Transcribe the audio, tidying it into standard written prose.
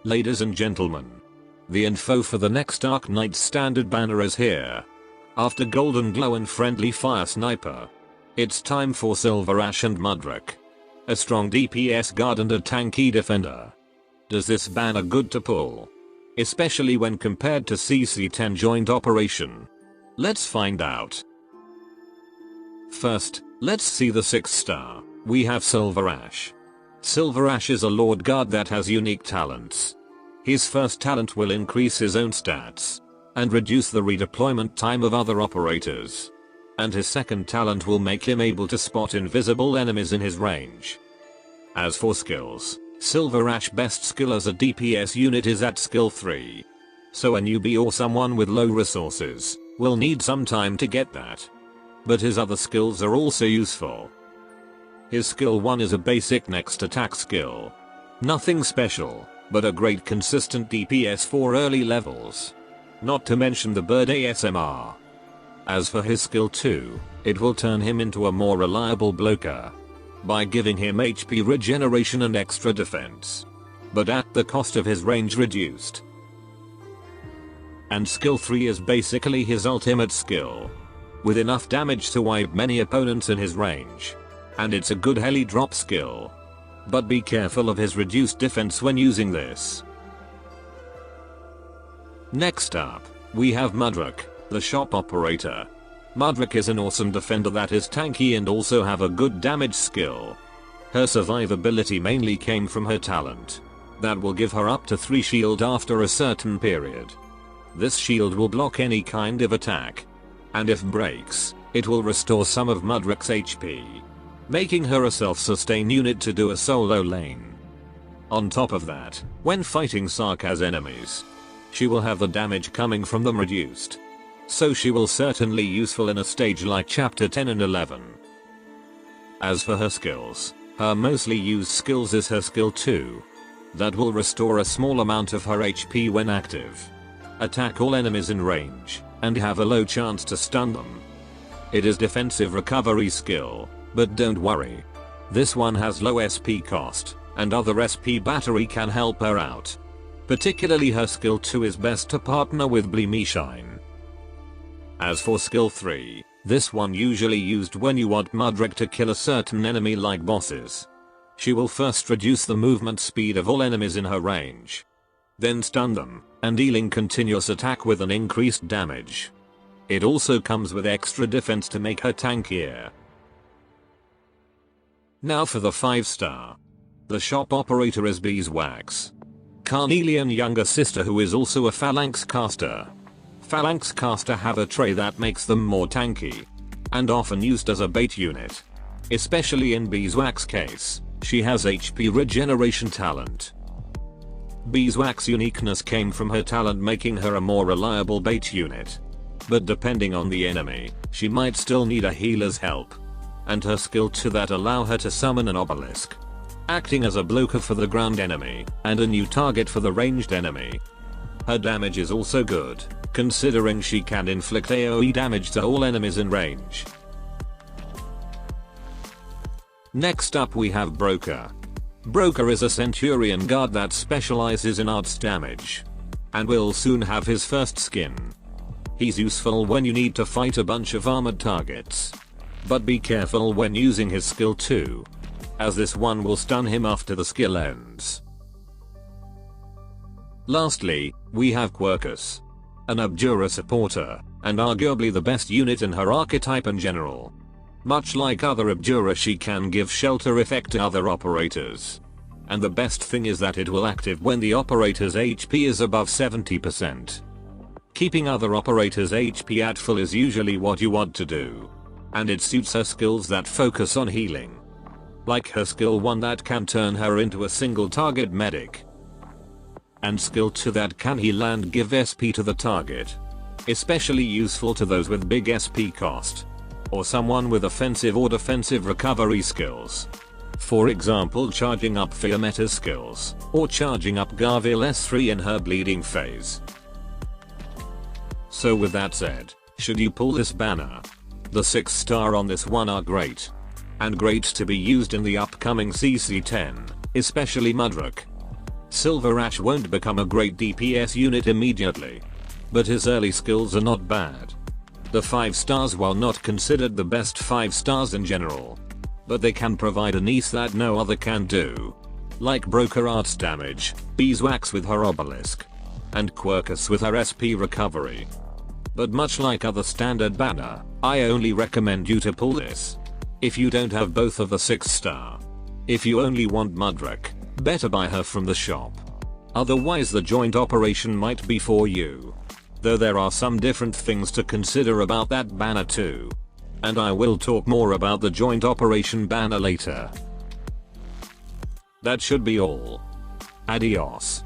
Ladies and gentlemen, the info for the next Arknights standard banner is here. After Golden Glow and Friendly Fire Sniper, it's time for SilverAsh and Mudrock. A strong DPS guard and a tanky defender. Does this banner good to pull? Especially when compared to CC10 joint operation. Let's find out. First, let's see the 6-star. We have SilverAsh. SilverAsh is a Lord Guard that has unique talents. His first talent will increase his own stats and reduce the redeployment time of other operators. And his second talent will make him able to spot invisible enemies in his range. As for skills, SilverAsh best skill as a DPS unit is at skill 3. So a newbie or someone with low resources will need some time to get that. But his other skills are also useful. His skill 1 is a basic next attack skill. Nothing special, but a great consistent DPS for early levels. Not to mention the bird ASMR. As for his skill 2, it will turn him into a more reliable blocker by giving him HP regeneration and extra defense, but at the cost of his range reduced. And skill 3 is basically his ultimate skill, with enough damage to wipe many opponents in his range. And it's a good heli drop skill. But be careful of his reduced defense when using this. Next up, we have Mudrock, the shop operator. Mudrock is an awesome defender that is tanky and also have a good damage skill. Her survivability mainly came from her talent. That will give her up to 3 shield after a certain period. This shield will block any kind of attack. And if breaks, it will restore some of Mudrock's HP. Making her a self-sustain unit to do a solo lane. On top of that, when fighting Sarkaz enemies, she will have the damage coming from them reduced. So she will certainly useful in a stage like chapter 10 and 11. As for her skills, her mostly used skills is her skill 2. That will restore a small amount of her HP when active. Attack all enemies in range, and have a low chance to stun them. It is defensive recovery skill. But don't worry. This one has low SP cost, and other SP battery can help her out. Particularly her skill 2 is best to partner with Bleamy Shine. As for skill 3, this one usually used when you want Mudrock to kill a certain enemy like bosses. She will first reduce the movement speed of all enemies in her range. Then stun them, and dealing continuous attack with an increased damage. It also comes with extra defense to make her tankier. Now for the 5-star. The shop operator is Beeswax. Carnelian younger sister who is also a phalanx caster. Phalanx caster have a trait that makes them more tanky, and often used as a bait unit. Especially in Beeswax's case, she has HP regeneration talent. Beeswax's uniqueness came from her talent making her a more reliable bait unit. But depending on the enemy, she might still need a healer's help. And her skill 2 that allow her to summon an obelisk, acting as a blocker for the ground enemy and a new target for the ranged enemy. Her damage is also good, considering she can inflict AoE damage to all enemies in range. Next up we have Broker. Broker is a Centurion guard that specializes in arts damage, and will soon have his first skin. He's useful when you need to fight a bunch of armored targets. But be careful when using his skill 2, as this one will stun him after the skill ends. Lastly, we have Quercus, an Abjura supporter, and arguably the best unit in her archetype in general. Much like other Abjura, she can give shelter effect to other operators. And the best thing is that it will active when the operator's HP is above 70%. Keeping other operators' HP at full is usually what you want to do. And it suits her skills that focus on healing. Like her skill 1 that can turn her into a single target medic. And skill 2 that can heal and give SP to the target. Especially useful to those with big SP cost. Or someone with offensive or defensive recovery skills. For example, charging up Fiameta's skills, or charging up Garville S3 in her bleeding phase. So with that said, should you pull this banner? The 6-star on this one are great. And great to be used in the upcoming CC10, especially Mudrock. SilverAsh won't become a great DPS unit immediately, but his early skills are not bad. The 5 stars, while not considered the best 5 stars in general, but they can provide a niche that no other can do. Like Broker Arts damage, Beeswax with her obelisk, and Quercus with her SP recovery. But much like other standard banner, I only recommend you to pull this if you don't have both of the 6 star. If you only want Mudrock, better buy her from the shop. Otherwise the joint operation might be for you. Though there are some different things to consider about that banner too. And I will talk more about the joint operation banner later. That should be all. Adios.